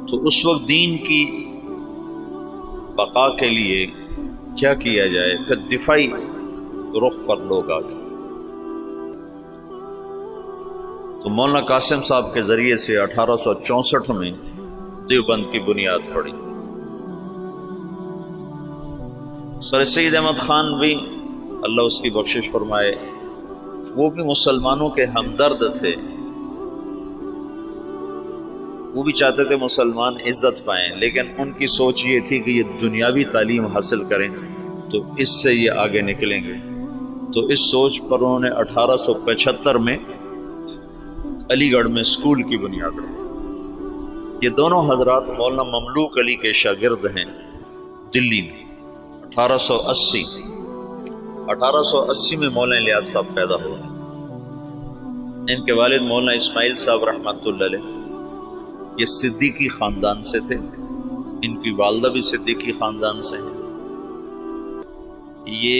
تو اس وقت دین کی بقا کے لیے کیا کیا جائے؟ پھر دفاعی رخ پر لوگ آ گئے۔ تو مولانا قاسم صاحب کے ذریعے سے 1864 میں دیوبند کی بنیاد پڑی۔ سر سید احمد خان بھی اللہ اس کی بخشش فرمائے، وہ بھی مسلمانوں کے ہمدرد تھے، وہ بھی چاہتے تھے مسلمان عزت پائیں، لیکن ان کی سوچ یہ تھی کہ یہ دنیاوی تعلیم حاصل کریں تو اس سے یہ آگے نکلیں گے۔ تو اس سوچ پر انہوں نے 1875 میں علی گڑھ میں اسکول کی بنیاد رکھی۔ یہ دونوں حضرات مولانا مملوک علی کے شاگرد ہیں دلی میں۔ 1880 میں مولانا الیاس صاحب پیدا ہوئے۔ ان کے والد مولانا اسماعیل صاحب رحمۃ اللہ علیہ یہ صدیقی خاندان سے تھے، ان کی والدہ بھی صدیقی خاندان سے ہیں۔ یہ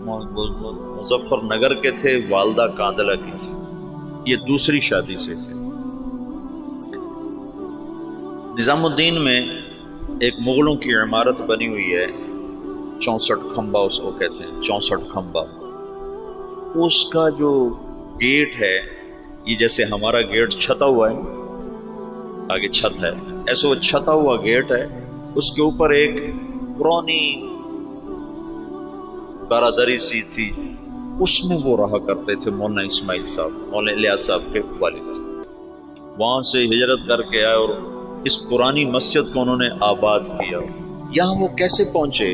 مظفر نگر کے تھے، والدہ کاندلہ کی تھی، یہ دوسری شادی سے تھے۔ نظام الدین میں ایک مغلوں کی عمارت بنی ہوئی ہے، 64 کھمبا اس کو کہتے ہیں، 64 کھمبا۔ اس کا جو گیٹ ہے یہ جیسے ہمارا گیٹ چھتا ہوا ہے، آگے چھت ہے، ایسے وہ چھتا ہوا گیٹ ہے، اس کے اوپر ایک پرانی برادری سی تھی، اس میں وہ رہا کرتے تھے مولانا اسماعیل صاحب، مولانا الیاس صاحب کے والد۔ وہاں سے ہجرت کر کے آئے اور اس پرانی مسجد کو انہوں نے آباد کیا۔ یہاں وہ کیسے پہنچے؟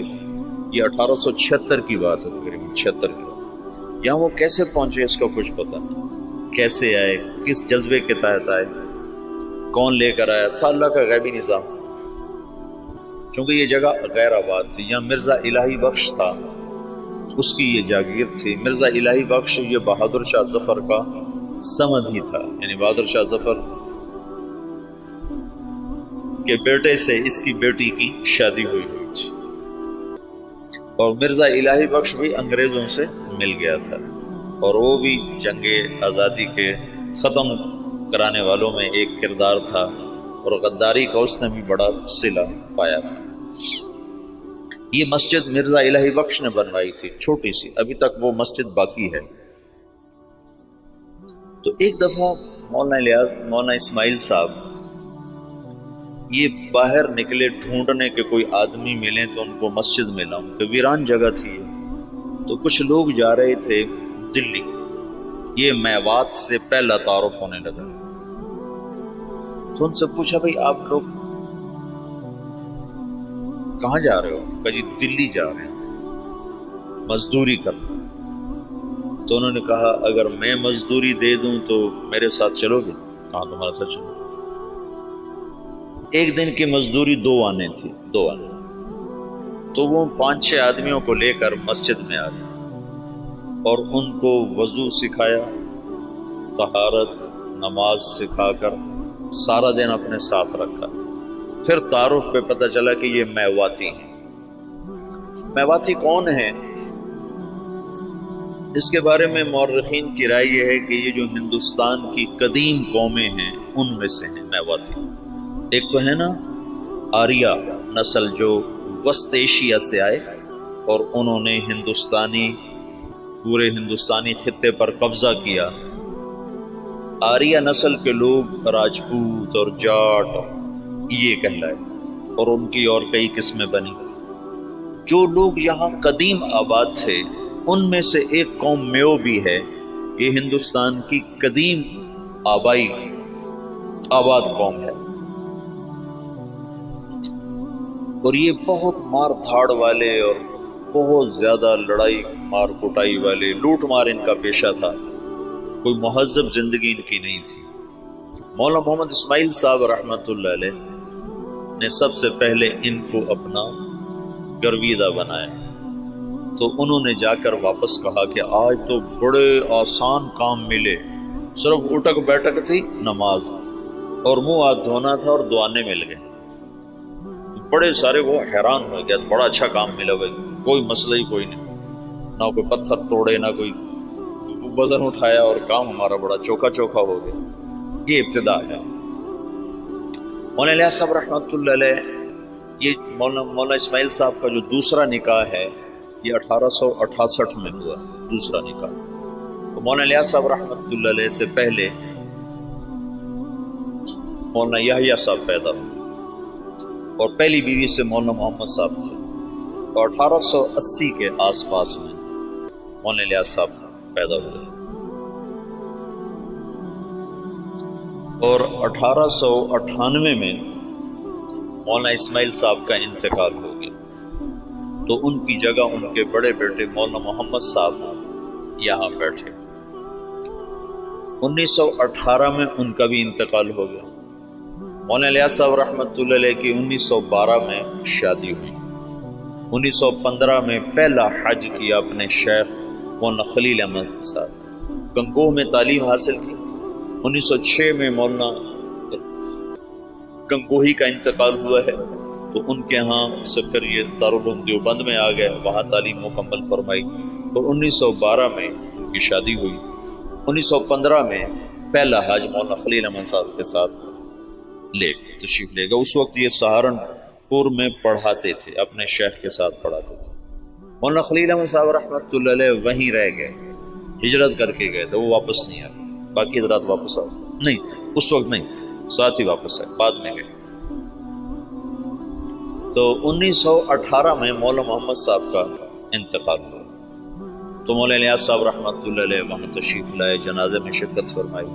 یہ 1876 کی بات ہے، تقریباً 76 کی بات۔ یہاں وہ کیسے پہنچے اس کا کچھ پتہ نہیں، کیسے آئے، کس جذبے کے تحت آئے، کون لے کر آیا تھا، اللہ کا غیبی نظام۔ چونکہ یہ جگہ غیر آباد تھی، یہاں مرزا الہی بخش تھا، اس کی یہ جاگیر تھی۔ مرزا الہی بخش یہ بہادر شاہ ظفر کا سمد ہی تھا، یعنی بہادر شاہ ظفر کے بیٹے سے اس کی بیٹی کی شادی ہوئی تھی، اور مرزا الہی بخش بھی انگریزوں سے مل گیا تھا، اور وہ بھی جنگ آزادی کے ختم کرانے والوں میں ایک کردار تھا، اور غداری کا اس نے بھی بڑا صلہ پایا تھا۔ یہ مسجد مرزا الہی بخش نے بنوائی تھی، چھوٹی سی، ابھی تک وہ مسجد باقی ہے۔ تو ایک دفعہ مولانا اسماعیل صاحب یہ باہر نکلے ڈھونڈنے کے کوئی آدمی ملیں تو ان کو مسجد میں لاؤں، کہ ویران جگہ تھی۔ تو کچھ لوگ جا رہے تھے دلی، یہ میوات سے پہلا تعارف ہونے لگا۔ تو ان سے پوچھا بھائی آپ لوگ کہاں جا رہے ہو؟ کہ جی دلی جا رہے ہیں مزدوری کرنا۔ تو انہوں نے کہا اگر میں مزدوری دے دوں تو میرے ساتھ چلو گے؟ کہاں تمہارے ساتھ چلو؟ ایک دن کی مزدوری 2 آنے تھی، 2 آنے۔ تو وہ 5-6 آدمیوں کو لے کر مسجد میں آ گئے اور ان کو وضو سکھایا، طہارت، نماز سکھا کر سارا دن اپنے ساتھ رکھا۔ پھر تعارف پہ پتہ چلا کہ یہ میواتی ہیں۔ میواتی کون ہیں؟ اس کے بارے میں مورخین کی رائے یہ ہے کہ یہ جو ہندوستان کی قدیم قومیں ہیں ان میں سے ہیں میواتی۔ ایک تو ہے نا آریہ نسل جو وسط ایشیا سے آئے اور انہوں نے پورے ہندوستانی خطے پر قبضہ کیا۔ آریہ نسل کے لوگ راجپوت اور جاٹ یہ کہلائے، اور ان کی اور کئی قسمیں بنی۔ جو لوگ یہاں قدیم آباد تھے ان میں سے ایک قوم میو بھی ہے، یہ ہندوستان کی قدیم آباد قوم ہے، اور یہ بہت مار دھاڑ والے اور بہت زیادہ لڑائی مار کٹائی والے، لوٹ مار ان کا پیشہ تھا، کوئی مہذب زندگی ان کی نہیں تھی۔ مولانا محمد اسماعیل صاحب رحمۃ اللہ علیہ نے سب سے پہلے ان کو اپنا گرویدہ بنایا۔ تو انہوں نے جا کر واپس کہا کہ آج تو بڑے آسان کام ملے، صرف اٹک بیٹھک تھی، نماز اور منہ ہاتھ دھونا تھا اور دعانے مل گئے۔ بڑے سارے وہ حیران ہو گیا، بڑا اچھا کام ملا بھائی، کوئی مسئلہ ہی کوئی نہیں، نہ کوئی پتھر توڑے نہ کوئی وزن اٹھایا، اور کام ہمارا بڑا چوکھا ہو گیا۔ یہ ابتدا ہے۔ مولانا الیاس صاحب رحمۃ اللہ علیہ، یہ مولانا اسماعیل صاحب کا جو دوسرا نکاح ہے یہ 1868 میں ہوا، دوسرا نکاح۔ تو مولانا الیاس صاحب رحمۃ اللہ علیہ سے پہلے مولانا یحییٰ صاحب پیدا ہوئے اور پہلی بیوی سے مولانا محمد صاحب تھے، تو 1880 کے آس پاس میں مولانا الیاس صاحب پیدا ہوئے اور 1898 میں مولانا اسماعیل صاحب کا انتقال ہو گیا، تو ان کی جگہ ان کے بڑے بیٹے مولانا محمد صاحب یہاں بیٹھے۔ 1918 میں ان کا بھی انتقال ہو گیا۔ مولانا الیاس صاحب رحمۃ اللہ علیہ کی 1912 میں شادی ہوئی۔ 1915 میں پہلا حج کیا اپنے شیخ مولانا خلیل احمد صاحب، گنگوہ میں تعلیم حاصل کی۔ 1906 میں مولانا گنگوہی کا انتقال ہوا ہے، تو ان کے ہاں سے پھر یہ دارالعلوم دیوبند میں آ گئے، وہاں تعلیم مکمل فرمائی۔ اور 1912 میں ان کی شادی ہوئی۔ 1915 میں پہلا حج مولانا خلیل احمد صاحب کے ساتھ تشریف لے گا۔ اس وقت یہ سہارنپور میں پڑھاتے تھے، اپنے شیخ کے ساتھ پڑھاتے تھے۔ مولانا خلیل احمد صاحب رحمۃ اللہ علیہ وہیں رہ گئے، ہجرت کر کے گئے تھے، وہ واپس نہیں آئے۔ باقی حضرات واپس آئے نہیں، اس وقت نہیں، ساتھ ہی واپس آئے، بعد میں گئے۔ تو 1918 میں مولانا محمد صاحب کا انتقال ہوا، تو مولانا الیاس صاحب رحمۃ اللہ علیہ وہاں تشریف لائے، جنازے میں شرکت فرمائی۔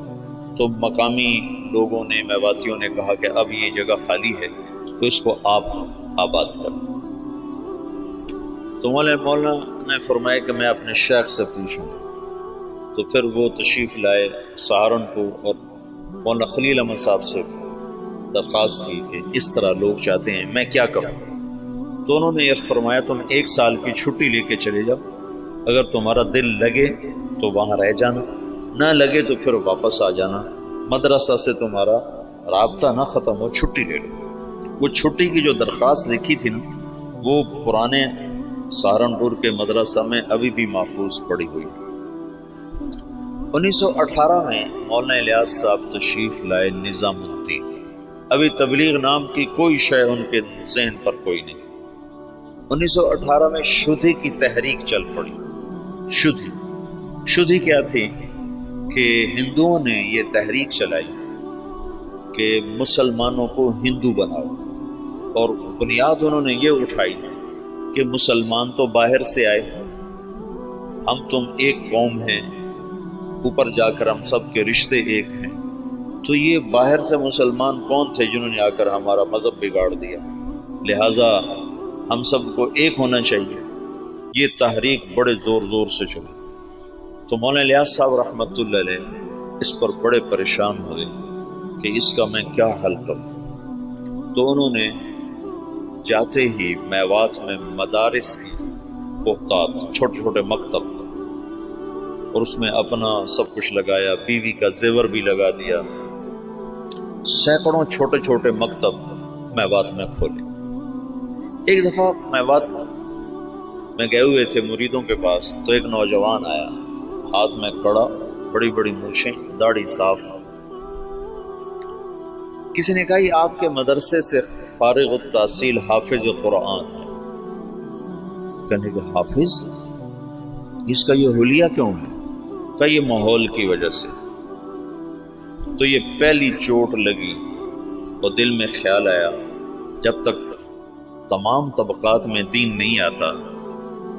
تو مقامی لوگوں نے، میواتیوں نے کہا کہ اب یہ جگہ خالی ہے تو اس کو آپ آباد کریں۔ تو مولانا نے فرمایا کہ میں اپنے شیخ سے پوچھوں، تو پھر وہ تشریف لائے سہارنپور اور مولانا خلیل احمد صاحب سے درخواست کی کہ اس طرح لوگ چاہتے ہیں، میں کیا کروں؟ تو انہوں نے یہ فرمایا تم 1 سال کی چھٹی لے کے چلے جاؤ، اگر تمہارا دل لگے تو وہاں رہ جانا، نہ لگے تو پھر واپس آ جانا، مدرسہ سے تمہارا رابطہ نہ ختم ہو، چھٹی لے لو۔ وہ چھٹی کی جو درخواست لکھی تھی نا، وہ پرانے سہارنپور کے مدرسہ میں ابھی بھی محفوظ پڑی ہوئی۔ 1918 میں مولانا الیاس صاحب تشریف لائے نظام الدین۔ ابھی تبلیغ نام کی کوئی شے ان کے ذہن پر کوئی نہیں۔ 1918 میں شدھی کی تحریک چل پڑی۔ شدھی کیا تھی کہ ہندوؤں نے یہ تحریک چلائی کہ مسلمانوں کو ہندو بناؤ، اور بنیاد انہوں نے یہ اٹھائی کہ مسلمان تو باہر سے آئے، ہم تم ایک قوم ہیں، اوپر جا کر ہم سب کے رشتے ایک ہیں۔ تو یہ باہر سے مسلمان کون تھے جنہوں نے آ کر ہمارا مذہب بگاڑ دیا، لہٰذا ہم سب کو ایک ہونا چاہیے۔ یہ تحریک بڑے زور سے چلی، تو مولانا الیاس صاحب رحمۃ اللہ علیہ اس پر بڑے پریشان ہوئے کہ اس کا میں کیا حل کروں۔ تو انہوں نے جاتے ہی میوات میں مدارس کی بہتات، چھوٹے چھوٹے مکتب، اور اس میں اپنا سب کچھ لگایا، بیوی کا زیور بھی لگا دیا، سینکڑوں چھوٹے چھوٹے مکتب میوات میں کھولے۔ ایک دفعہ میوات میں گئے ہوئے تھے مریدوں کے پاس، تو ایک نوجوان آیا، ہاتھ میں کڑا، بڑی بڑی مونچھیں، داڑھی صاف۔ کسی نے کہا یہ آپ کے مدرسے سے فارغ التحصیل حافظ قرآن ہے۔ کہنے کہ حافظ، اس کا یہ حلیہ کیوں ہے؟ کہ یہ ماحول کی وجہ سے۔ تو یہ پہلی چوٹ لگی اور دل میں خیال آیا، جب تک تمام طبقات میں دین نہیں آتا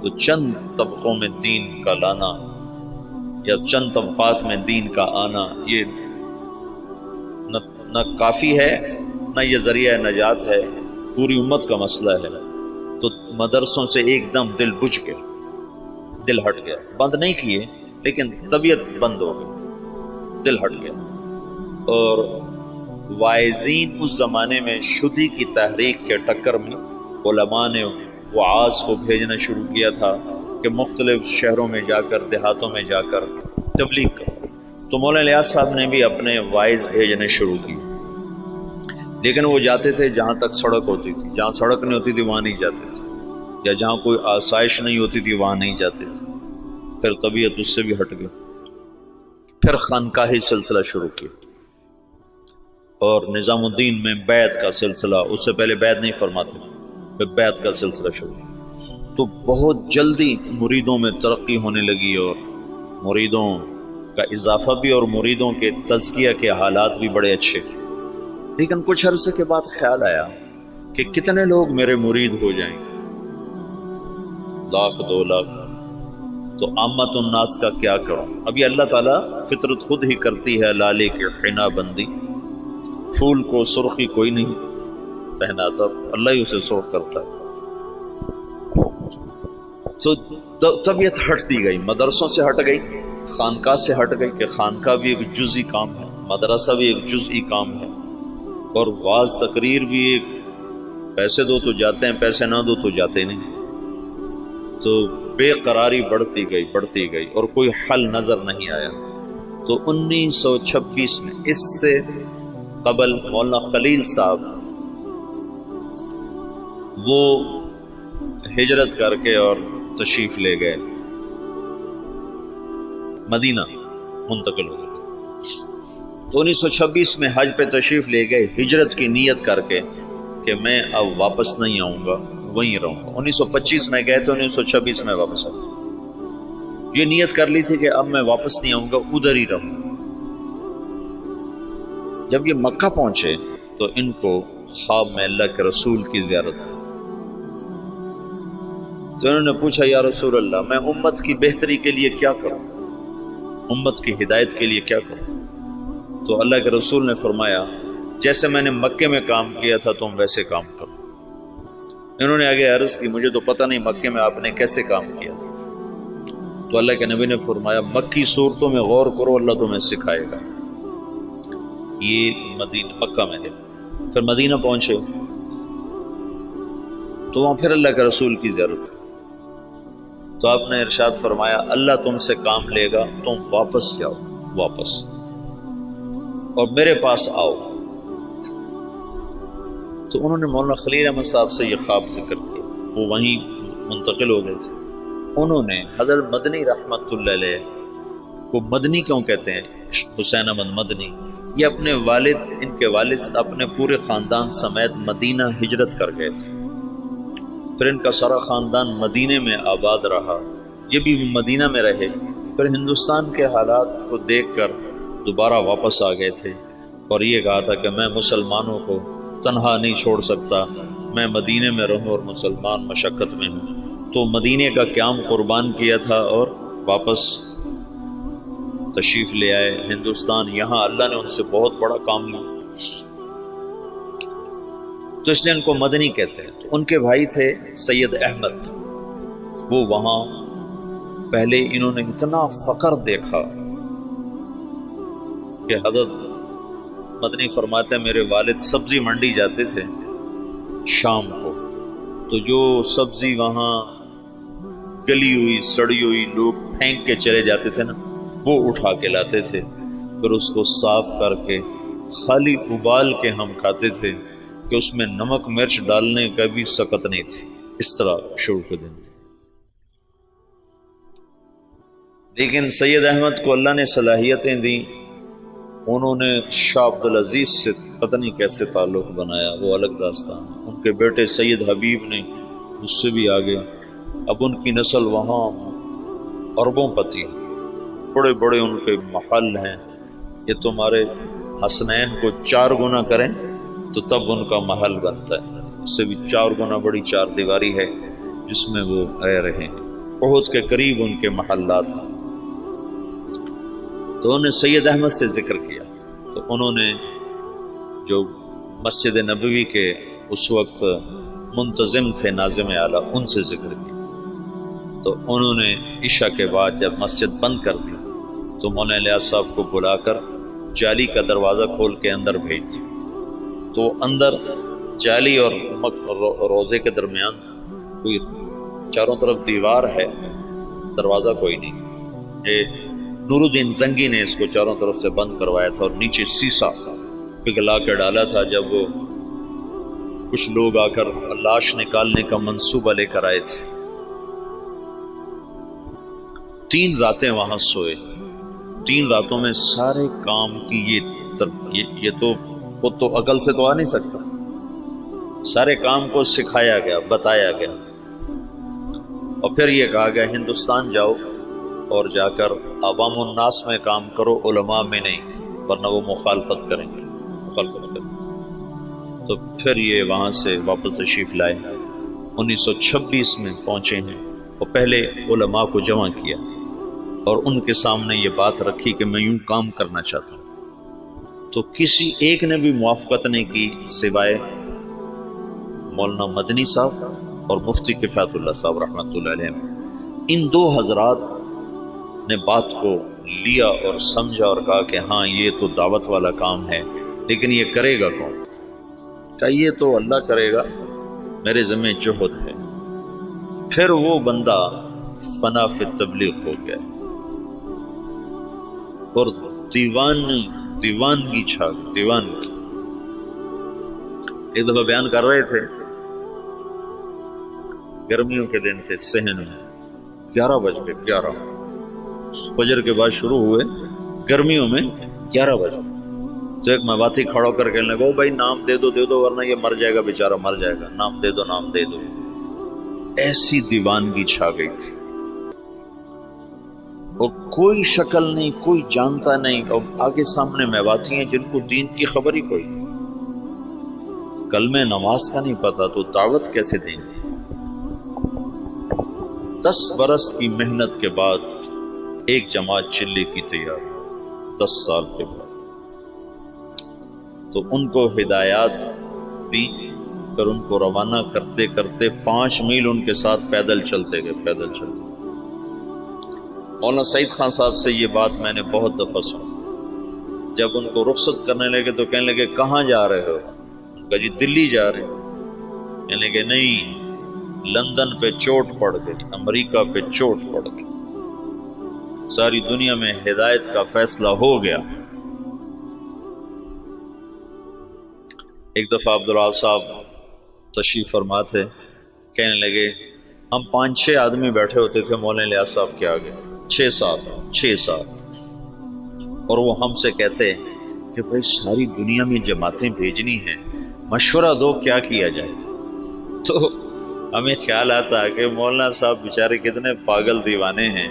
تو چند طبقوں میں دین کا لانا یا چند طبقات میں دین کا آنا یہ نہ کافی ہے، نہ یہ ذریعہ نجات ہے، پوری امت کا مسئلہ ہے۔ تو مدرسوں سے ایک دم دل بجھ گیا، دل ہٹ گیا، بند نہیں کیے لیکن طبیعت بند ہو گئی، دل ہٹ گیا۔ اور وائزین اس زمانے میں شدھی کی تحریک کے ٹکر میں علماء نے وعاظ کو بھیجنا شروع کیا تھا کہ مختلف شہروں میں جا کر، دیہاتوں میں جا کر تبلیغ کرو۔ تو مولانا الیاس صاحب نے بھی اپنے وائز بھیجنے شروع کی، لیکن وہ جاتے تھے جہاں تک سڑک ہوتی تھی، جہاں سڑک نہیں ہوتی تھی وہاں نہیں جاتے تھے، یا جہاں کوئی آسائش نہیں ہوتی تھی وہاں نہیں جاتے تھے۔ پھر طبیعت اس سے بھی ہٹ گئی، پھر خانقاہی سلسلہ شروع کیا، اور نظام الدین میں بیعت کا سلسلہ، اس سے پہلے بیعت نہیں فرماتے تھے، پھر بیعت کا سلسلہ شروع، تو بہت جلدی مریدوں میں ترقی ہونے لگی اور مریدوں کا اضافہ بھی اور مریدوں کے تزکیہ کے حالات بھی بڑے اچھے۔ لیکن کچھ عرصے کے بعد خیال آیا کہ کتنے لوگ میرے مرید ہو جائیں گے، 1,00,000 2,00,000، تو عامت الناس کا کیا کروں؟ ابھی اللہ تعالیٰ فطرت خود ہی کرتی ہے لالے کی حنا بندی، پھول کو سرخی کوئی نہیں پہناتا، اللہ ہی اسے سرخ کرتا ہے۔ تو طبیعت ہٹتی گئی، مدرسوں سے ہٹ گئی، خانقاہ سے ہٹ گئی کہ خانقاہ بھی ایک جزئی کام ہے، مدرسہ بھی ایک جزئی کام ہے، اور واعظ تقریر بھی ایک، پیسے دو تو جاتے ہیں، پیسے نہ دو تو جاتے نہیں۔ تو بے قراری بڑھتی گئی اور کوئی حل نظر نہیں آیا۔ تو 1926 میں، اس سے قبل مولانا خلیل صاحب وہ ہجرت کر کے اور تشریف لے گئے، مدینہ منتقل ہو گئے۔ تو 1926 میں حج پہ تشریف لے گئے، ہجرت کی نیت کر کے کہ میں اب واپس نہیں آؤں گا، وہیں رہوں گا۔ 1925 میں گئے تو 1926 میں واپس آؤں گا، یہ نیت کر لی تھی کہ اب میں واپس نہیں آؤں گا، ادھر ہی رہوں گا۔ جب یہ مکہ پہنچے تو ان کو خواب میں اللہ کے رسول کی زیارت ہوئی، تو انہوں نے پوچھا یا رسول اللہ، میں امت کی بہتری کے لیے کیا کروں، امت کی ہدایت کے لیے کیا کروں؟ تو اللہ کے رسول نے فرمایا جیسے میں نے مکے میں کام کیا تھا تم ویسے کام کرو۔ انہوں نے آگے عرض کی مجھے تو پتہ نہیں مکے میں آپ نے کیسے کام کیا تھا، تو اللہ کے نبی نے فرمایا مکی صورتوں میں غور کرو، اللہ تمہیں سکھائے گا۔ یہ مکہ میں ہے۔ پھر مدینہ پہنچے تو وہاں پھر اللہ کے رسول کی زیارت ہوئی، تو آپ نے ارشاد فرمایا اللہ تم سے کام لے گا، تم واپس جاؤ، واپس اور میرے پاس آؤ۔ تو انہوں نے مولانا خلیل احمد صاحب سے یہ خواب ذکر کیا، وہ وہیں منتقل ہو گئے تھے۔ انہوں نے حضرت مدنی رحمت اللہ علیہ کو، مدنی کیوں کہتے ہیں، حسین احمد مدنی، یہ اپنے والد، ان کے والد اپنے پورے خاندان سمیت مدینہ ہجرت کر گئے تھے، پھر ان کا سارا خاندان مدینے میں آباد رہا، یہ بھی مدینہ میں رہے، پھر ہندوستان کے حالات کو دیکھ کر دوبارہ واپس آ گئے تھے اور یہ کہا تھا کہ میں مسلمانوں کو تنہا نہیں چھوڑ سکتا، میں مدینے میں رہوں اور مسلمان مشقت میں ہوں۔ تو مدینے کا قیام قربان کیا تھا اور واپس تشریف لے آئے ہندوستان، یہاں اللہ نے ان سے بہت بڑا کام لیا، تو اس لیے ان کو مدنی کہتے ہیں۔ تو ان کے بھائی تھے سید احمد، وہ وہاں پہلے انہوں نے اتنا فقر دیکھا کہ حضرت مدنی فرماتے ہیں میرے والد سبزی منڈی جاتے تھے شام کو، تو جو سبزی وہاں گلی ہوئی سڑی ہوئی لوگ پھینک کے چلے جاتے تھے نا، وہ اٹھا کے لاتے تھے، پھر اس کو صاف کر کے خالی ابال کے ہم کھاتے تھے کہ اس میں نمک مرچ ڈالنے کا بھی سکت نہیں تھی، اس طرح شروع کے دن تھے۔ لیکن سید احمد کو اللہ نے صلاحیتیں دیں، انہوں نے شاہ عبدالعزیز سے پتہ نہیں کیسے تعلق بنایا، وہ الگ داستان۔ ان کے بیٹے سید حبیب نے اس سے بھی آگے، اب ان کی نسل وہاں اربوں پتی، بڑے بڑے ان کے محل ہیں، یہ تمہارے حسنین کو 4 گنا کریں تو تب ان کا محل بنتا ہے، اس سے بھی 4 گنا بڑی 4 دیواری ہے جس میں وہ رہ رہے ہیں، بہت کے قریب ان کے محلات ہیں۔ تو انہوں نے سید احمد سے ذکر کیا، تو انہوں نے جو مسجد نبوی کے اس وقت منتظم تھے ناظم اعلیٰ، ان سے ذکر کیا، تو انہوں نے عشاء کے بعد جب مسجد بند کر دی تو مولانا الیاس صاحب کو بلا کر جالی کا دروازہ کھول کے اندر بھیج دی، تو اندر جالی اور روزے کے درمیان کوئی چاروں طرف دیوار ہے، دروازہ کوئی نہیں، یہ نور الدین زنگی نے اس کو چاروں طرف سے بند کروایا تھا اور نیچے سیسا پگھلا کے ڈالا تھا۔ جب وہ کچھ لوگ آ کر لاش نکالنے کا منصوبہ لے کر آئے تھے، 3 راتیں وہاں سوئے، 3 راتوں میں سارے کام کی یہ تو خود تو عقل سے تو آ نہیں سکتا، سارے کام کو سکھایا گیا، بتایا گیا، اور پھر یہ کہا گیا ہندوستان جاؤ اور جا کر عوام الناس میں کام کرو، علماء میں نہیں، ورنہ وہ مخالفت کریں گے، تو پھر یہ وہاں سے واپس تشریف لائے، 1926 میں پہنچے ہیں، اور پہلے علماء کو جمع کیا اور ان کے سامنے یہ بات رکھی کہ میں یوں کام کرنا چاہتا ہوں، تو کسی ایک نے بھی موافقت نہیں کی سوائے مولانا مدنی صاحب اور مفتی کفایت اللہ صاحب رحمۃ اللہ علیہ۔ ان دو حضرات نے بات کو لیا اور سمجھا اور کہا کہ ہاں یہ تو دعوت والا کام ہے، لیکن یہ کرے گا کون؟ کہا یہ تو اللہ کرے گا، میرے ذمہ جہد ہے۔ پھر وہ بندہ فنا فی تبلیغ ہو گیا اور دیوانگی چھا گئی، دیوانگی۔ ایک دفعہ بیان کر رہے تھے، گرمیوں کے دن تھے، صحن میں 11 بج گئے، 11 فجر کے بعد شروع ہوئے، گرمیوں میں 11 بجے، تو ایک مواتی کھڑا کر کے لگا بھائی نام دے دو ورنہ یہ مر جائے گا، بیچارہ مر جائے گا، نام دے دو۔ ایسی دیوانگی چھا گئی تھی اور کوئی شکل نہیں، کوئی جانتا نہیں، اور آگے سامنے میواتی ہیں جن کو دین کی خبر ہی کوئی، کلمہ نماز کا نہیں پتا تو دعوت کیسے دیں گے؟ 10 برس کی محنت کے بعد ایک جماعت چلے کی تیار، 10 سال کے بعد، تو ان کو ہدایات دی، پھر ان کو روانہ کرتے کرتے 5 میل ان کے ساتھ پیدل چلتے گئے، پیدل چلتے۔ مولانا سعید خان صاحب سے یہ بات میں نے بہت دفعہ سنی، جب ان کو رخصت کرنے لگے تو کہنے لگے کہاں جا رہے ہو؟ ان کا جی دلی جا رہے ہیں۔ کہنے لگے نہیں، لندن پہ چوٹ پڑ گئی، امریکہ پہ چوٹ پڑ گئی، ساری دنیا میں ہدایت کا فیصلہ ہو گیا۔ ایک دفعہ عبدالعال صاحب تشریف فرما تھے، کہنے لگے ہم 5-6 آدمی بیٹھے ہوتے تھے مولانا الیاس صاحب کے آگے، 6-7، اور وہ ہم سے کہتے کہ بھائی ساری دنیا میں جماعتیں بھیجنی ہیں، مشورہ دو کیا کیا جائے۔ تو ہمیں خیال آتا کہ مولانا صاحب بیچارے کتنے پاگل دیوانے ہیں،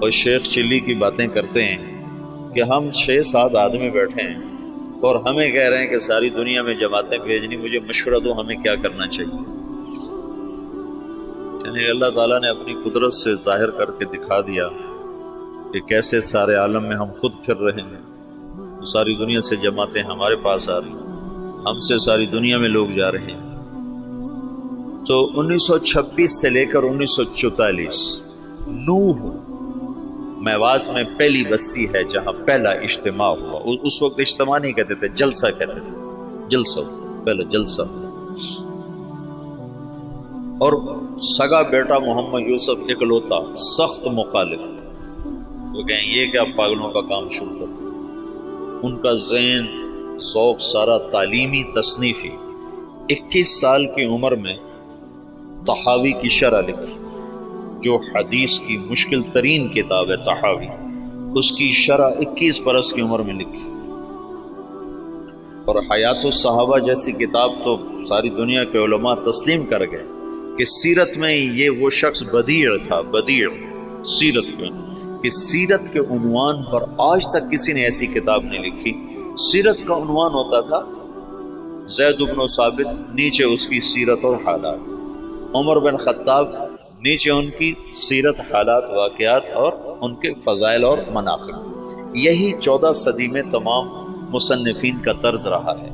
اور شیخ چلی کی باتیں کرتے ہیں کہ ہم 6-7 آدمی بیٹھے ہیں اور ہمیں کہہ رہے ہیں کہ ساری دنیا میں جماعتیں بھیجنی، مجھے مشورہ دو ہمیں کیا کرنا چاہیے۔ یعنی اللہ تعالیٰ نے اپنی قدرت سے ظاہر کر کے دکھا دیا کہ کیسے سارے عالم میں ہم خود پھر رہے ہیں، ساری دنیا سے جماعتیں ہمارے پاس آ رہی ہیں، ہم سے ساری دنیا میں لوگ جا رہے ہیں۔ تو 1926 سے لے کر 1944 نوح میوات میں پہلی بستی ہے جہاں پہلا اجتماع ہوا۔ اس وقت اجتماع نہیں کہتے تھے، جلسہ کہتے تھے، جلسہ، پہلا جلسہ۔ اور سگا بیٹا محمد یوسف اکلوتا سخت مخالف، وہ کہیں یہ کیا پاگلوں کا کام شروع کر، ان کا ذہن ذوق سارا تعلیمی تصنیفی۔ 21 سال کی عمر میں طحاوی کی شرح لکھی، جو حدیث کی مشکل ترین کتاب ہے طحاوی، اس کی شرح 21 برس کی عمر میں لکھی۔ اور حیات الصحابہ جیسی کتاب تو ساری دنیا کے علماء تسلیم کر گئے کہ سیرت میں یہ وہ شخص بدیع تھا، بدیع سیرت میں، کہ سیرت کے عنوان پر آج تک کسی نے ایسی کتاب نہیں لکھی۔ سیرت کا عنوان ہوتا تھا زید بن ثابت، نیچے اس کی سیرت اور حالات، عمر بن خطاب، نیچے ان کی سیرت، حالات، واقعات اور ان کے فضائل اور مناقب۔ یہی 14 صدی میں تمام مصنفین کا طرز رہا ہے۔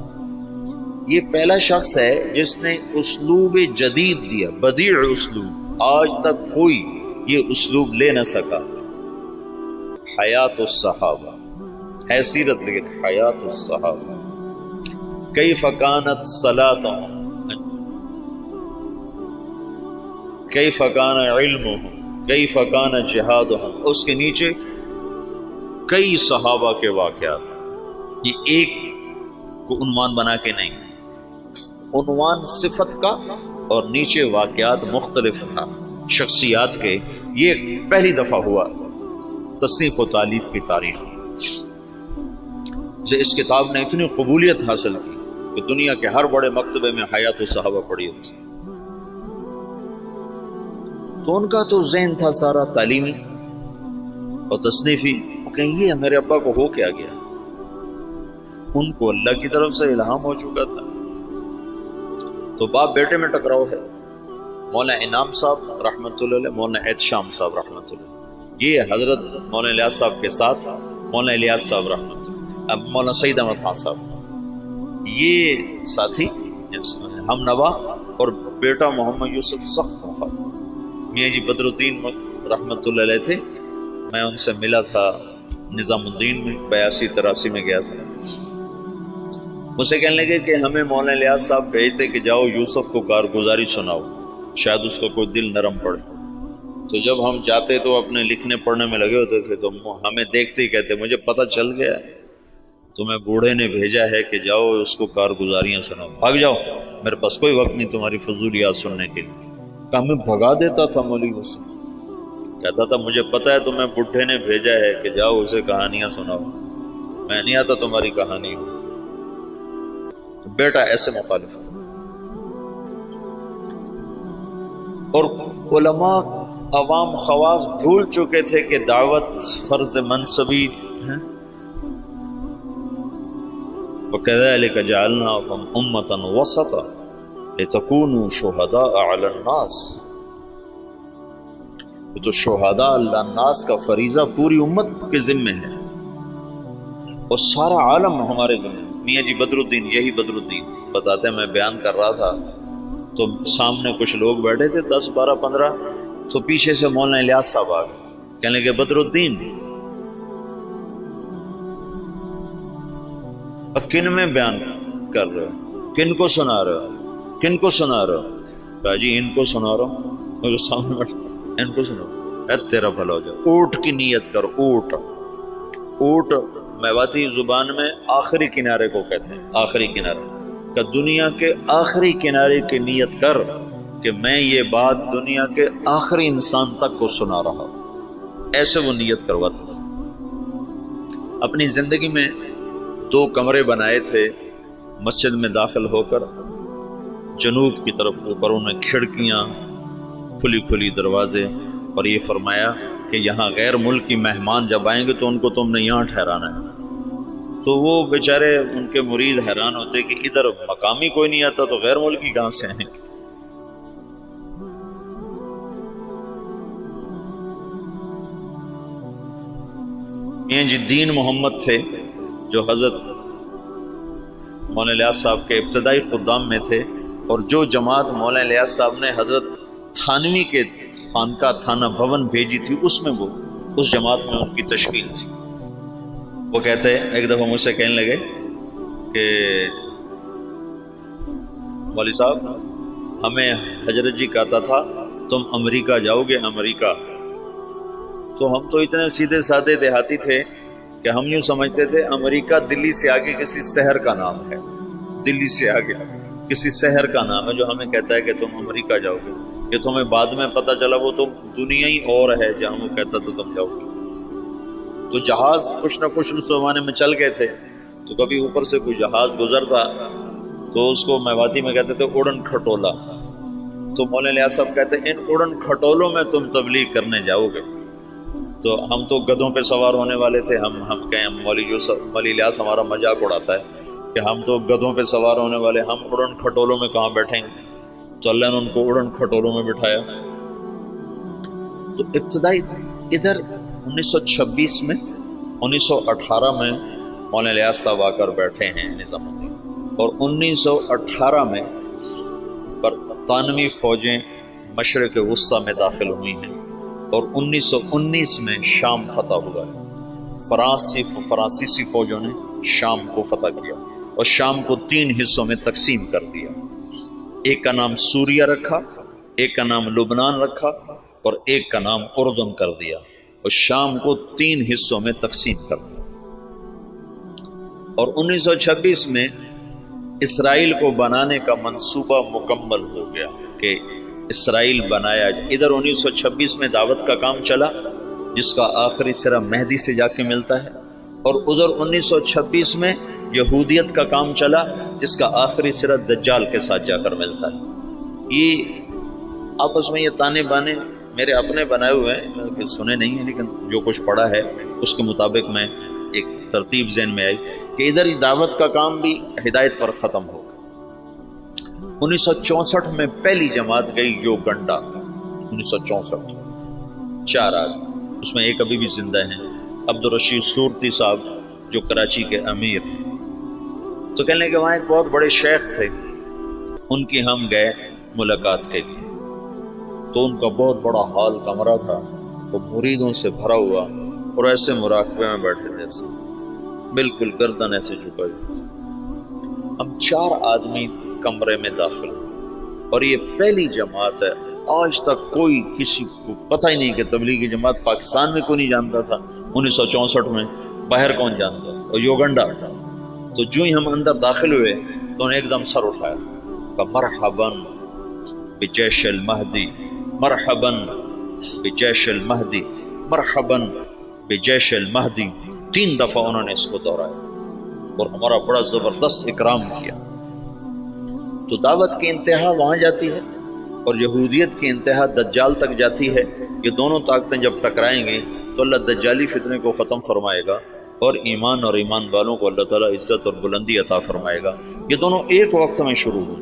یہ پہلا شخص ہے جس نے اسلوب جدید دیا، بدیع اسلوب، آج تک کوئی یہ اسلوب لے نہ سکا۔ حیات الصحابہ ہے سیرت، لیکن حیات الصحابہ، کیف کانت صلاتهم، کیف کان علمهم، کیف کان جہادهم، اس کے نیچے کئی صحابہ کے واقعات۔ یہ ایک کو عنوان بنا کے نہیں، عنوان صفت کا اور نیچے واقعات مختلف تھا شخصیات کے۔ یہ پہلی دفعہ ہوا تصنیف و تالیف کی تاریخ میں۔ سے اس کتاب نے اتنی قبولیت حاصل کی کہ دنیا کے ہر بڑے مکتبے میں حیات الصحابہ پڑھی ہوتی. تو ان کا تو ذہن تھا سارا تعلیمی اور تصنیفی. کہیں یہ میرے ابا کو ہو کیا گیا؟ ان کو اللہ کی طرف سے الہام ہو چکا تھا. تو باپ بیٹے میں ٹکراؤ ہے. مولانا انعام صاحب رحمۃ اللہ علیہ، مولانا احتشام صاحب رحمۃ اللہ، یہ حضرت مولانا الیاس صاحب کے ساتھ مولانا الیاس صاحب رحمۃ اللہ، اب مولانا سعید احمد خان صاحب، یہ ساتھی ہم نوا، اور بیٹا محمد یوسف سخت مخالف. میاں جی بدر الدین رحمۃ اللہ علیہ تھے. میں ان سے ملا تھا نظام الدین میں 82-83 میں گیا تھا. مجھے کہنے لگے کہ ہمیں مولانا الیاس صاحب کہتے کہ جاؤ یوسف کو کارگزاری سناؤ، شاید اس کا کوئی دل نرم پڑے. تو جب ہم جاتے تو اپنے لکھنے پڑھنے میں لگے ہوتے تھے، تو ہمیں دیکھتے ہی کہتے مجھے پتہ چل گیا تمہیں بوڑھے نے بھیجا ہے کہ جاؤ اس کو کارگزاریاں سناؤ، بھاگ جاؤ، میرے پاس کوئی وقت نہیں تمہاری فضولیات سننے کے لیے. کہ ہمیں بھگا دیتا تھا مولوی سے، کہتا تھا مجھے پتہ ہے تمہیں بڈھے نے بھیجا ہے کہ جاؤ اسے کہانیاں سناؤ، میں نہیں آتا تمہاری کہانی. بیٹا ایسے مخالف تھا. اور علماء عوام خواص بھول چکے تھے کہ دعوت فرض منصبی ہے. وَكَذَلِكَ جَعَلْنَاكُمْ أُمَّةً وَسَطًا لِتَكُونُوا شُهَدَاءَ عَلَى النَّاسِ. تو شہداء اللہ الناس کا فریضہ پوری امت کے ذمے ہے اور سارا عالم ہمارے ذمے. میاں جی بدر الدین، یہی بدر الدین بتاتے ہیں، میں بیان کر رہا تھا تو سامنے کچھ لوگ بیٹھے تھے 10 12 15، تو پیچھے سے مولانا الیاس صاحب آ گئے. کہنے لگے بدر الدین اب کن میں بیان کر رہے ہو، کن کو سنا رہے ہو، کن کو سنا رہے ہو؟ کہا جی ان کو سنا رہا ہوں. اور سامنے بیٹھے ان کو سنو، اے تیرا بھلا ہو جائے. اونٹ کی نیت کر. اونٹ، اونٹ میواتی زبان میں آخری کنارے کو کہتے ہیں. آخری کنارے کہ دنیا کے آخری کنارے کی نیت کر کہ میں یہ بات دنیا کے آخری انسان تک کو سنا رہا ہوں. ایسے وہ نیت کرواتے تھے. اپنی زندگی میں 2 کمرے بنائے تھے مسجد میں داخل ہو کر، جنوب کی طرف اوپر انہیں کھڑکیاں، کھلی کھلی دروازے، اور یہ فرمایا کہ یہاں غیر ملکی مہمان جب آئیں گے تو ان کو تم نے یہاں ٹھہرانا ہے. تو وہ بیچارے ان کے مرید حیران ہوتے کہ ادھر مقامی کوئی نہیں آتا تو غیر ملکی کہاں سے آئیں گے. یہ جی دین محمد تھے جو حضرت مولانا الیاس صاحب کے ابتدائی خدام میں تھے، اور جو جماعت مولانا الیاس صاحب نے حضرت تھانوی کے خانقاہ تھانہ بھون بھیجی تھی، اس میں وہ اس جماعت میں ان کی تشکیل تھی. وہ کہتے ہیں ایک دفعہ مجھ سے کہنے لگے کہ مولوی صاحب ہمیں حضرت جی کہتا تھا تم امریکہ جاؤ گے، امریکہ. تو ہم تو اتنے سیدھے سادے دیہاتی تھے کہ ہم یوں سمجھتے تھے امریکہ دلی سے آگے کسی شہر کا نام ہے، دلی سے آگے کسی شہر کا نام ہے جو ہمیں کہتا ہے کہ تم امریکہ جاؤ گے. یہ تمہیں بعد میں پتہ چلا وہ تو دنیا ہی اور ہے جہاں وہ کہتا تو تم جاؤ گے. تو جہاز کچھ نہ کچھ اس زمانے میں چل گئے تھے، تو کبھی اوپر سے کوئی جہاز گزرتا تو اس کو میواتی میں کہتے تھے اڑن کھٹولا. تو مولانا الیاس صاحب کہتے ہیں ان اڑن کھٹولوں میں تم تبلیغ کرنے جاؤ گے. تو ہم تو گدھوں پہ سوار ہونے والے تھے. ہم کہیں مولوی الیاس ہمارا مذاق اڑاتا ہے کہ ہم تو گدھوں پہ سوار ہونے والے، ہم اڑن کھٹولوں میں کہاں بیٹھیں گے. تو اللہ نے ان کو اڑن کھٹولوں میں بٹھایا. تو ابتدائی ادھر 1926 میں 1918 میں مولانا الیاس صاحب آ کر بیٹھے ہیں نظام الدین، اور 1918 میں برطانوی فوجیں مشرق وسطیٰ میں داخل ہوئی ہیں، اور 1919 میں شام فتح ہوا ہے. فرانسیسی فوجوں نے شام کو فتح کیا اور شام کو 3 حصوں میں تقسیم کر دیا. ایک کا نام سوریہ رکھا، ایک کا نام لبنان رکھا، اور ایک کا نام اردن کر دیا، اور شام کو 3 حصوں میں تقسیم کر دیا. اور 1926 میں اسرائیل کو بنانے کا منصوبہ مکمل ہو گیا کہ اسرائیل بنایا جائے. ادھر 1926 میں دعوت کا کام چلا جس کا آخری سرا مہدی سے جا کے ملتا ہے، اور ادھر 1926 میں یہودیت کا کام چلا جس کا آخری سرا دجال کے ساتھ جا کر ملتا ہے۔ یہ آپس میں یہ تانے بانے میرے اپنے بنائے ہوئے ہیں، سنے نہیں ہیں، لیکن جو کچھ پڑھا ہے اس کے مطابق میں ایک ترتیب ذہن میں آئی کہ ادھر ہی دعوت کا کام بھی ہدایت پر ختم ہوگا۔ 1964 میں پہلی جماعت گئی یوگنڈا، 1964، 4 آدمی، اس میں ایک ابھی بھی زندہ ہیں، عبدالرشید صورتی صاحب جو کراچی کے امیر۔ تو کہنے لگے وہاں ایک بہت بڑے شیخ تھے، ان کی ہم گئے ملاقات کے لیے، تو ان کا بہت بڑا ہال کمرہ تھا، وہ مریدوں سے بھرا ہوا اور ایسے مراقبے میں بیٹھے تھے، ایسے بالکل گردن ایسے جھکائی۔ ہم 4 آدمی کمرے میں داخل ہوئے اور یہ پہلی جماعت ہے، آج تک کوئی کسی کو پتہ ہی نہیں کہ تبلیغی جماعت پاکستان میں کوئی نہیں جانتا تھا 1964 میں، باہر کون جانتا، اور یوگنڈا۔ تو جو ہی ہم اندر داخل ہوئے تو انہیں ایک دم سر اٹھایا، کہا مرحباً بجیش المہدی، مرحباً بجیش المہدی، مرحباً بجیش المہدی، 3 دفعہ انہوں نے اس کو دہرایا اور ہمارا بڑا زبردست اکرام کیا۔ تو دعوت کی انتہا وہاں جاتی ہے اور یہودیت کی انتہا دجال تک جاتی ہے۔ یہ دونوں طاقتیں جب ٹکرائیں گی تو اللہ دجالی فتنے کو ختم فرمائے گا اور ایمان اور ایمان والوں کو اللہ تعالیٰ عزت اور بلندی عطا فرمائے گا۔ یہ دونوں ایک وقت میں شروع ہوئے۔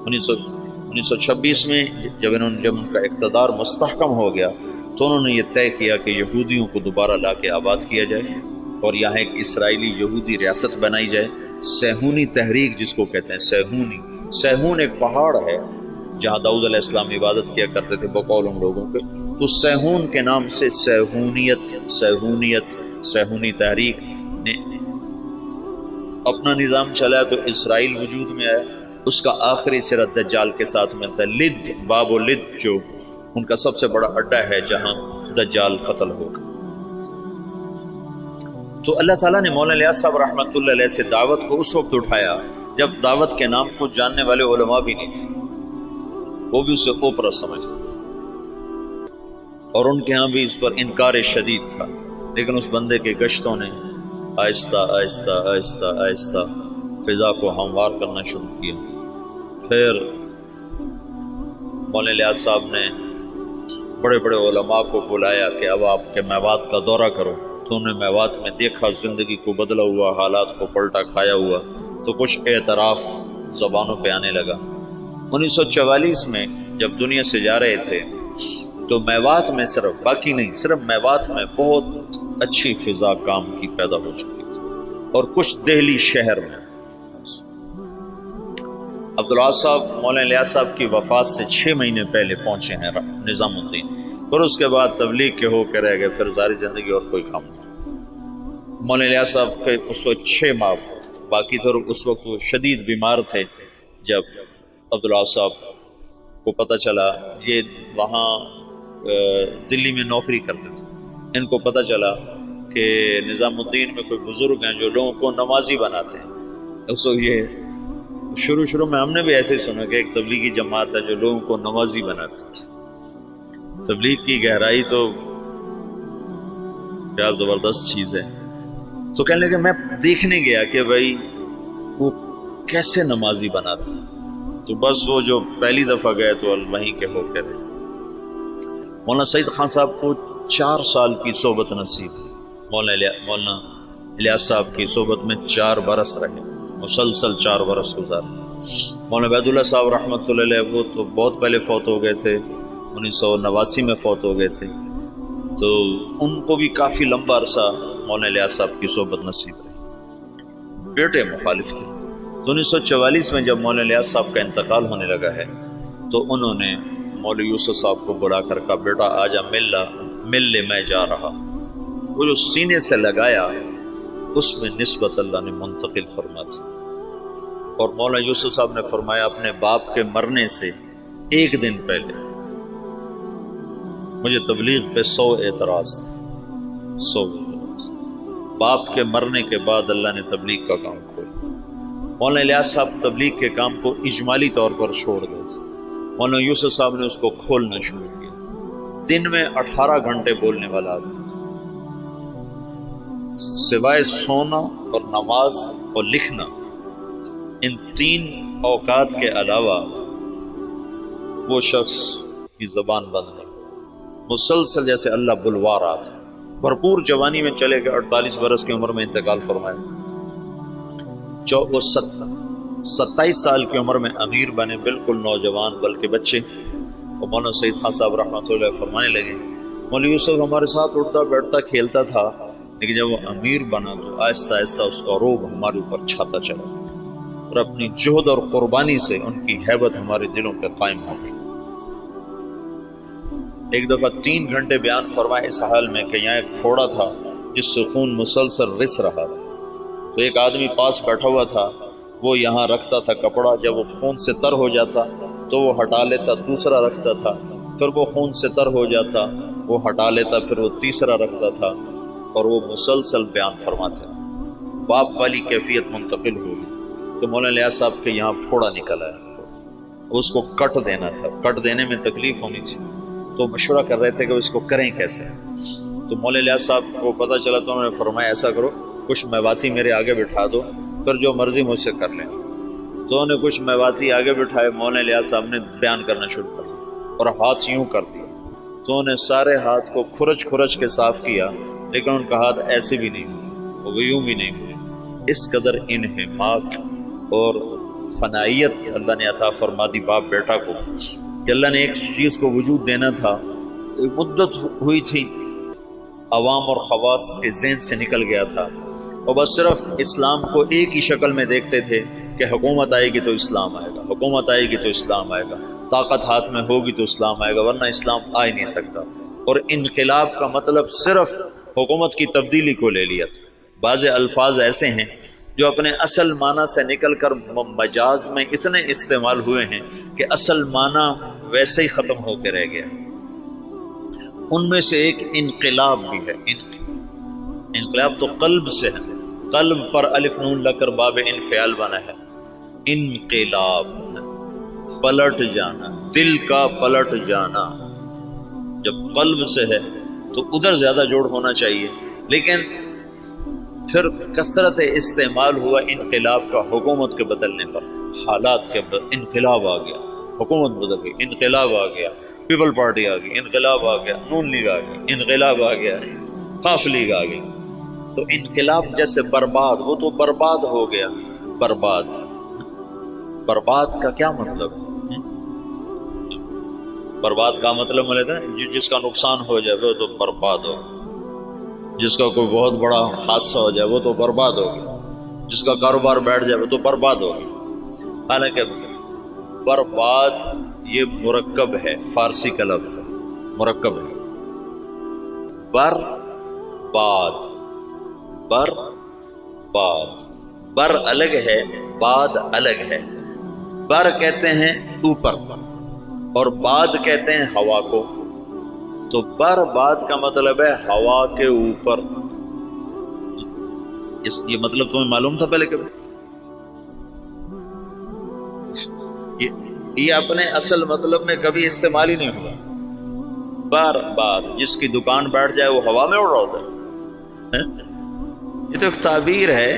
1926 میں جب ان کا اقتدار مستحکم ہو گیا تو انہوں نے یہ طے کیا کہ یہودیوں کو دوبارہ لا کے آباد کیا جائے اور یہاں ایک اسرائیلی یہودی ریاست بنائی جائے۔ سیہونی تحریک جس کو کہتے ہیں، سیہون ایک پہاڑ ہے جہاں داؤد علیہ السلام عبادت کیا کرتے تھے بقول ان لوگوں کے، تو سیہون کے نام سے سیہونی تحریک نے اپنا نظام چلایا تو اسرائیل وجود میں آیا۔ اس کا آخری سرا دجال کے ساتھ ملتا ہے، لد، باب و لد جو ان کا سب سے بڑا اڈا ہے جہاں دجال قتل ہوگا۔ تو اللہ تعالیٰ نے مولانا الیاس صاحب رحمۃ اللہ علیہ سے دعوت کو اس وقت اٹھایا جب دعوت کے نام کو جاننے والے علماء بھی نہیں تھے، وہ بھی اسے اوپرا سمجھتے تھے اور ان کے ہاں بھی اس پر انکار شدید تھا، لیکن اس بندے کے گشتوں نے آہستہ آہستہ آہستہ آہستہ فضا کو ہموار کرنا شروع کیا۔ پھر مولانا الیاس صاحب نے بڑے بڑے علماء کو بلایا کہ اب آپ کے میوات کا دورہ کرو، تو انہوں نے میوات میں دیکھا زندگی کو بدلا ہوا، حالات کو پلٹا کھایا ہوا، تو کچھ اعتراف زبانوں پہ آنے لگا۔ 1944 میں جب دنیا سے جا رہے تھے تو میوات میں صرف باقی نہیں، صرف میوات میں بہت اچھی فضا کام کی پیدا ہو چکی تھی، اور کچھ دہلی شہر میں۔ عبدالعاظ صاحب مولانا الیاس صاحب کی وفات سے 6 مہینے پہلے پہنچے ہیں نظام الدین، اور اس کے بعد تبلیغ کے ہو کے رہ گئے، پھر ساری زندگی اور کوئی کام نہیں۔ مولانا الیاس صاحب کے اس وقت 6 ماہ باقی تھے، اور اس وقت وہ شدید بیمار تھے۔ جب عبدالعاظ صاحب کو پتہ چلا، یہ وہاں دلی میں نوکری کرتے تھے، ان کو پتہ چلا کہ نظام الدین میں کوئی بزرگ ہیں جو لوگوں کو نمازی بناتے ہیں۔ اس وقت یہ شروع میں ہم نے بھی ایسے سنا کہ ایک تبلیغی جماعت ہے جو لوگوں کو نمازی بناتی ہے۔ تبلیغ کی گہرائی تو کیا زبردست چیز ہے۔ تو کہنے لگے میں دیکھنے گیا کہ بھائی وہ کیسے نمازی بناتے ہیں، تو بس وہ جو پہلی دفعہ گئے تو وہیں کے ہو کے رہے۔ مولانا سعید خان صاحب کو 4 سال کی صحبت نصیب، مولانا الیاس صاحب کی صحبت میں 4 برس رہے، مسلسل 4 برس گزارے۔ مولانا عبید اللہ صاحب رحمۃ اللہ علیہ وہ تو بہت پہلے فوت ہو گئے تھے، 1989 میں فوت ہو گئے تھے، تو ان کو بھی کافی لمبا عرصہ مولانا الیاس صاحب کی صحبت نصیب رہی۔ بیٹے مخالف تھے، تو 1944 میں جب مولانا الیاس صاحب کا انتقال ہونے لگا ہے تو انہوں نے مولوی یوسف صاحب کو بلا کر کہا بیٹا آجا مل لے میں جا رہا۔ وہ جو سینے سے لگایا اس میں نسبت اللہ نے منتقل فرما تھی، اور مولانا یوسف صاحب نے فرمایا اپنے باپ کے مرنے سے 1 دن پہلے مجھے تبلیغ پہ 100 اعتراض تھے، 100 اعتراض۔ باپ کے مرنے کے بعد اللہ نے تبلیغ کا کام کھولا۔ مولانا الیاس صاحب تبلیغ کے کام کو اجمالی طور پر چھوڑ گئے تھے، مولانا یوسف صاحب نے اس کو کھولنا شروع کیا۔ دن میں 18 گھنٹے بولنے والا آدمی تھا، سوائے سونا اور نماز اور لکھنا، ان 3 اوقات کے علاوہ وہ شخص کی زبان بند ہے۔ مسلسل جیسے اللہ بلوا رہا تھا، بھرپور جوانی میں چلے گئے، 48 برس کی عمر میں انتقال فرمایا۔ 27 سال کی عمر میں امیر بنے، بالکل نوجوان بلکہ بچے۔ اور مولانا سید خان صاحب رحمۃ اللہ علیہ فرمانے لگے، مولوی یوسف ہمارے ساتھ اٹھتا بیٹھتا کھیلتا تھا، لیکن جب وہ امیر بنا تو آہستہ آہستہ اس کا روب ہمارے اوپر چھاتا چلا، اور اپنی جہد اور قربانی سے ان کی ہیبت ہمارے دلوں پہ قائم ہو گئی۔ ایک دفعہ 3 گھنٹے بیان فرمائے اس حال میں کہ یہاں ایک پھوڑا تھا جس سے خون مسلسل رس رہا تھا، تو ایک آدمی پاس بیٹھا ہوا تھا، وہ یہاں رکھتا تھا کپڑا، جب وہ خون سے تر ہو جاتا تو وہ ہٹا لیتا، دوسرا رکھتا تھا، پھر وہ خون سے تر ہو جاتا، وہ ہٹا لیتا، پھر وہ تیسرا رکھتا تھا، اور وہ مسلسل بیان فرماتے۔ باپ والی کیفیت منتقل ہوئی تو مولانا الیاس صاحب کے یہاں پھوڑا نکل آیا، اس کو کٹ دینا تھا، کٹ دینے میں تکلیف ہونی تھی، تو مشورہ کر رہے تھے کہ اس کو کریں کیسے۔ تو مولانا الیاس صاحب کو پتہ چلا تو انہوں نے فرمایا ایسا کرو، کچھ میواتی میرے آگے بٹھا دو، پھر جو مرضی مجھ سے کر لیں۔ تو انہوں نے کچھ میواتی آگے بٹھائے، مولانا الیاس صاحب نے بیان کرنا شروع کر دیا اور ہاتھ یوں کر دیا، تو انہوں نے سارے ہاتھ کو کھرچ کھرچ کے صاف کیا، لیکن ان کا ہاتھ ایسے بھی نہیں ہوئے، وہ یوں بھی نہیں ہوئے۔ اس قدر انہماک اور فنائیت اللہ نے عطا فرما دی باپ بیٹا کو کہ اللہ نے ایک چیز کو وجود دینا تھا، ایک مدت ہوئی تھی عوام اور خواص کے ذہن سے نکل گیا تھا، اور بس صرف اسلام کو ایک ہی شکل میں دیکھتے تھے کہ حکومت آئے گی تو اسلام آئے گا، حکومت آئے گی تو اسلام آئے گا، طاقت ہاتھ میں ہوگی تو اسلام آئے گا، ورنہ اسلام آ ہی نہیں سکتا۔ اور انقلاب کا مطلب صرف حکومت کی تبدیلی کو لے لیا تھا۔ بعض الفاظ ایسے ہیں جو اپنے اصل معنی سے نکل کر مجاز میں اتنے استعمال ہوئے ہیں کہ اصل معنی ویسے ہی ختم ہو کے رہ گیا۔ ان میں سے ایک انقلاب بھی ہے۔ انقلاب تو قلب سے ہے، قلب پر الف نون لگ کر باب انفعال بنا ہے۔ انقلاب پلٹ جانا، دل کا پلٹ جانا، جب قلب سے ہے تو ادھر زیادہ جوڑ ہونا چاہیے، لیکن پھر کثرت استعمال ہوا انقلاب کا حکومت کے بدلنے پر، حالات کے انقلاب آ گیا، حکومت بدل گئی، انقلاب آ گیا، پیپل پارٹی آ گئی، انقلاب آ گیا، نون لیگ آ گئی، انقلاب آ گیا، قاف لیگ آ گئی۔ تو انقلاب جیسے برباد، وہ تو برباد ہو گیا۔ برباد، برباد کا کیا مطلب؟ برباد کا مطلب ملتا ہے جس کا نقصان ہو جائے وہ تو برباد ہو، جس کا کوئی بہت بڑا حادثہ ہو جائے وہ تو برباد ہو گیا، جس کا کاروبار بیٹھ جائے وہ تو برباد ہو گیا۔ حالانکہ برباد یہ مرکب ہے، فارسی کا لفظ ہے، مرکب ہے۔ برباد، برباد، بر الگ ہے، باد الگ ہے۔ بر کہتے ہیں اوپر اور باد کہتے ہیں ہوا کو، تو برباد کا مطلب ہے ہوا کے اوپر۔ یہ مطلب تمہیں معلوم تھا پہلے کبھی؟ یہ اپنے اصل مطلب میں کبھی استعمال ہی نہیں ہوا۔ برباد، جس کی دکان بیٹھ جائے وہ ہوا میں اڑ رہا ہوتا ہے۔ یہ تو ایک تعبیر ہے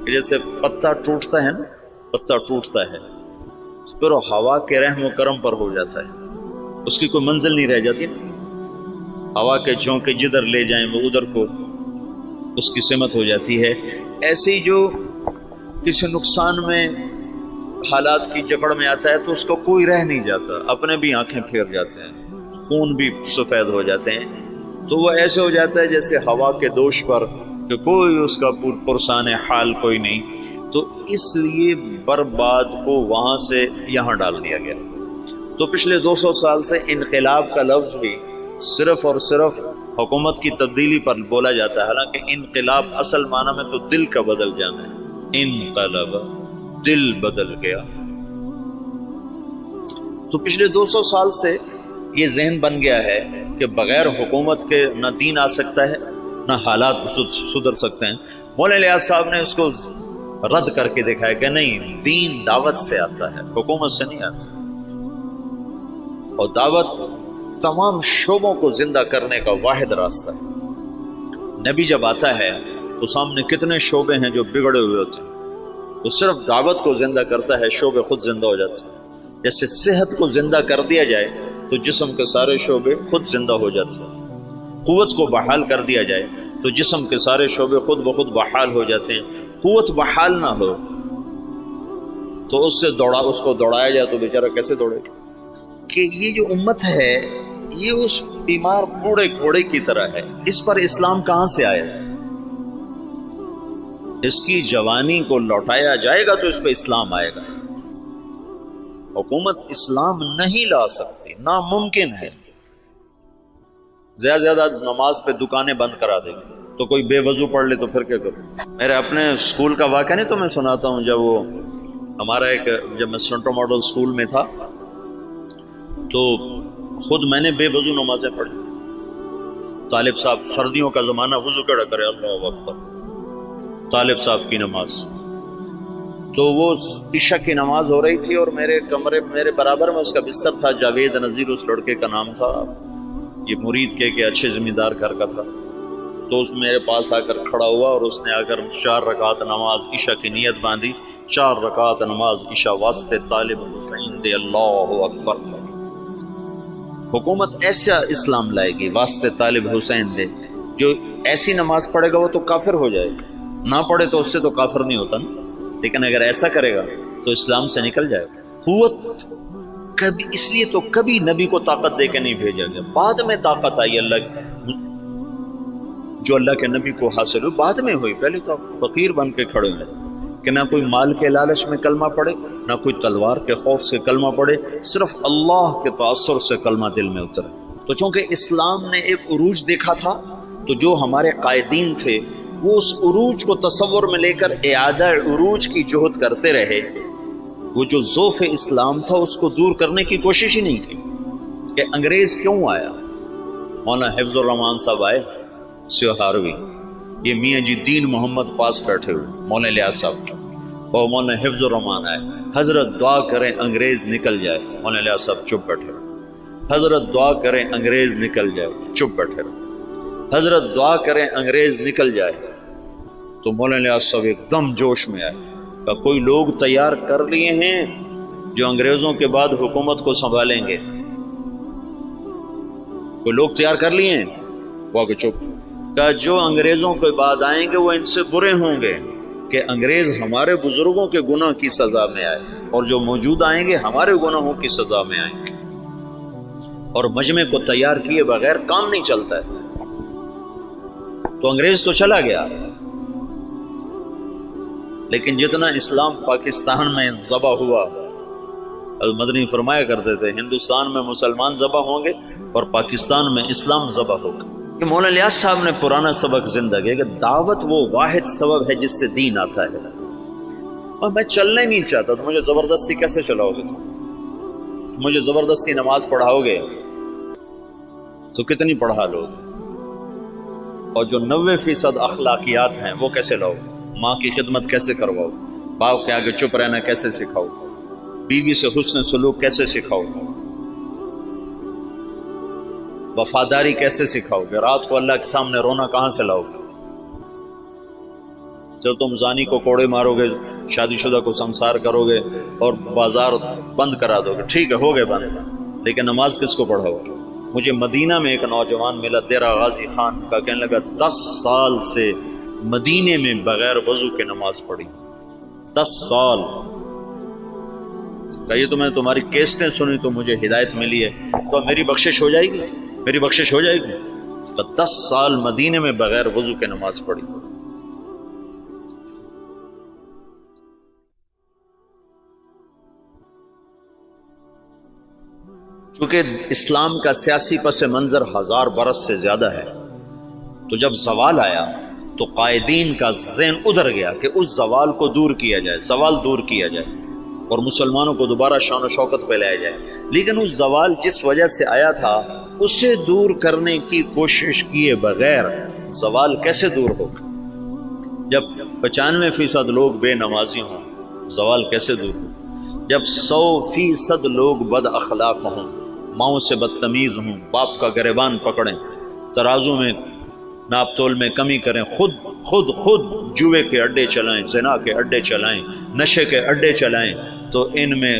کہ جیسے پتا ٹوٹتا ہے نا، پتا ٹوٹتا ہے پھر وہ ہوا کے رحم و کرم پر ہو جاتا ہے، اس کی کوئی منزل نہیں رہ جاتی نا، ہوا کے جھونکے جدھر لے جائیں وہ ادھر کو اس کی سمت ہو جاتی ہے۔ ایسی جو کسی نقصان میں حالات کی جکڑ میں آتا ہے تو اس کو کوئی رہ نہیں جاتا، اپنے بھی آنکھیں پھیر جاتے ہیں، خون بھی سفید ہو جاتے ہیں، تو وہ ایسے ہو جاتا ہے جیسے ہوا کے دوش پر کہ کوئی اس کا پرسان حال کوئی نہیں۔ تو اس لیے برباد کو وہاں سے یہاں ڈال دیا گیا۔ تو پچھلے 200 سال سے انقلاب کا لفظ بھی صرف اور صرف حکومت کی تبدیلی پر بولا جاتا ہے، حالانکہ انقلاب اصل معنی میں تو دل کا بدل جانا ہے۔ انقلب، دل بدل گیا۔ تو پچھلے 200 سال سے یہ ذہن بن گیا ہے کہ بغیر حکومت کے نہ دین آ سکتا ہے نہ حالات سدھر سکتے ہیں۔ مولانا الیاس صاحب نے اس کو رد کر کے دکھایا کہ نہیں، دین دعوت سے آتا ہے، حکومت سے نہیں آتا، اور دعوت تمام شعبوں کو زندہ کرنے کا واحد راستہ ہے۔ نبی جب آتا ہے تو سامنے کتنے شعبے ہیں جو بگڑے ہوئے ہوتے ہیں. وہ صرف دعوت کو زندہ کرتا ہے، شعبے خود زندہ ہو جاتے ہیں. جیسے صحت کو زندہ کر دیا جائے تو جسم کے سارے شعبے خود زندہ ہو جاتے ہیں. قوت کو بحال کر دیا جائے تو جسم کے سارے شعبے خود بخود بحال ہو جاتے ہیں. قوت بحال نہ ہو تو اس کو دوڑایا جائے تو بیچارہ کیسے دوڑے گا؟ کہ یہ جو امت ہے یہ اس بیمار بوڑھے گھوڑے کی طرح ہے. اس پر اسلام کہاں سے آیا؟ اس کی جوانی کو لوٹایا جائے گا تو اس پہ اسلام آئے گا. حکومت اسلام نہیں لا سکتی، ناممکن ہے. زیادہ زیادہ نماز پہ دکانیں بند کرا دے گی تو کوئی بے وضو پڑھ لے تو پھر کیا کرو؟ میرے اپنے اسکول کا واقعہ نہیں تو میں سناتا ہوں. جب میں سینٹرو ماڈل اسکول میں تھا تو خود میں نے بے وضو نمازیں پڑھی. طالب صاحب، سردیوں کا زمانہ، وضو کیڑا کرے، اللہ اکبر. طالب صاحب کی نماز، تو وہ عشاء کی نماز ہو رہی تھی اور میرے برابر میں اس کا بستر تھا. جاوید نذیر اس لڑکے کا نام تھا. یہ مرید کے اچھے زمیندار گھر کا تھا. تو اس میرے پاس آ کر کھڑا ہوا اور اس نے آ کر 4 رکعت نماز عشاء کی نیت باندھی. 4 رکعت نماز عشاء واسطے طالب حسین دے، اللہ اکبر. حکومت ایسا اسلام لائے گی واسطے طالب حسین دے. جو ایسی نماز پڑھے گا وہ تو کافر ہو جائے گا، نہ پڑھے تو اس سے تو کافر نہیں ہوتا نا. لیکن اگر ایسا کرے گا تو اسلام سے نکل جائے گا. قوت کبھی، اس لیے تو کبھی نبی کو طاقت دے کے نہیں بھیجا گیا. بعد میں طاقت آئی جو اللہ کے نبی کو حاصل ہوئی بعد میں ہوئی. پہلے تو فقیر بن کے کھڑے ہوئے کہ نہ کوئی مال کے لالچ میں کلمہ پڑھے، نہ کوئی تلوار کے خوف سے کلمہ پڑھے، صرف اللہ کے تاثر سے کلمہ دل میں اترے. تو چونکہ اسلام نے ایک عروج دیکھا تھا تو جو ہمارے قائدین تھے وہ اس عروج کو تصور میں لے کر اعادہ عروج کی جہد کرتے رہے. وہ جو ذوف اسلام تھا اس کو دور کرنے کی کوشش ہی نہیں کی کہ انگریز کیوں آیا. مولانا حفظ الرحمان صاحب آئے سیوہاروی، یہ میاں جی دین محمد پاس بیٹھے ہوئے، مولانا الیاس صاحب اور مولانا حفظ الرحمان آئے. حضرت دعا کریں انگریز نکل جائے. مولانا الیاس صاحب چپ بیٹھے رہے. حضرت دعا کریں انگریز نکل جائے. چپ بیٹھے رہے. حضرت دعا کریں انگریز نکل جائے. تو مولانا الیاس صاحب ایک دم جوش میں آئے کہ کوئی لوگ تیار کر لیے ہیں جو انگریزوں کے بعد حکومت کو سنبھالیں گے. کوئی لوگ تیار کر لیے ہیں. وہ کہ چپ. کہ جو انگریزوں کے بعد آئیں گے وہ ان سے برے ہوں گے کہ انگریز ہمارے بزرگوں کے گناہ کی سزا میں آئے، اور جو موجود آئیں گے ہمارے گناہوں کی سزا میں آئیں گے. اور مجمع کو تیار کیے بغیر کام نہیں چلتا ہے. تو انگریز تو چلا گیا، لیکن جتنا اسلام پاکستان میں ذبح ہوا، مدنی فرمایا کرتے تھے ہندوستان میں مسلمان ذبح ہوں گے اور پاکستان میں اسلام ذبح ہوگا. کہ مولانا الیاس صاحب نے پرانا سبق زندہ کیا کہ دعوت وہ واحد سبب ہے جس سے دین آتا ہے. اور میں چلنا ہی نہیں چاہتا تو مجھے زبردستی کیسے چلاؤ گے؟ مجھے زبردستی نماز پڑھاؤ گے تو کتنی پڑھا لو؟ اور جو 90% اخلاقیات ہیں وہ کیسے لاؤ؟ ماں کی خدمت کیسے کرواؤ؟ باپ کے آگے چپ رہنا کیسے سکھاؤ؟ بیوی سے حسن سلوک کیسے سکھاؤ؟ وفاداری کیسے سکھاؤ گے؟ رات کو اللہ کے سامنے رونا کہاں سے لاؤ گے؟ جب تم زانی کو کوڑے مارو گے، شادی شدہ کو سنسار کرو گے اور بازار بند کرا دو گے، ٹھیک ہے ہو گئے بند، لیکن نماز کس کو پڑھاؤ گے؟ مجھے مدینہ میں ایک نوجوان ملا دیرہ غازی خان کا، کہنے لگا 10 سال سے مدینے میں بغیر وضو کے نماز پڑھی. 10 سال. کہیے تو میں نے تمہاری کیسٹیں سنی تو مجھے ہدایت ملی ہے، تو میری بخشش ہو جائے گی؟ میری بخشش ہو جائے گی؟ تو 10 سال مدینے میں بغیر وضو کے نماز پڑھی. چونکہ اسلام کا سیاسی پس منظر 1000 برس سے زیادہ ہے، تو جب زوال آیا تو قائدین کا ذہن ادھر گیا کہ اس زوال کو دور کیا جائے، زوال دور کیا جائے اور مسلمانوں کو دوبارہ شان و شوکت پہ لایا جائے. لیکن اس زوال جس وجہ سے آیا تھا اسے دور کرنے کی کوشش کیے بغیر زوال کیسے دور ہوگا؟ جب 95% لوگ بے نمازی ہوں زوال کیسے دور ہو؟ جب 100% لوگ بد اخلاق ہوں، ماؤں سے بدتمیز ہوں، باپ کا گریبان پکڑیں، ترازو میں ناپ تول میں کمی کریں، خود جوے کے اڈے چلائیں، زنا کے اڈے چلائیں، نشے کے اڈے چلائیں، تو ان میں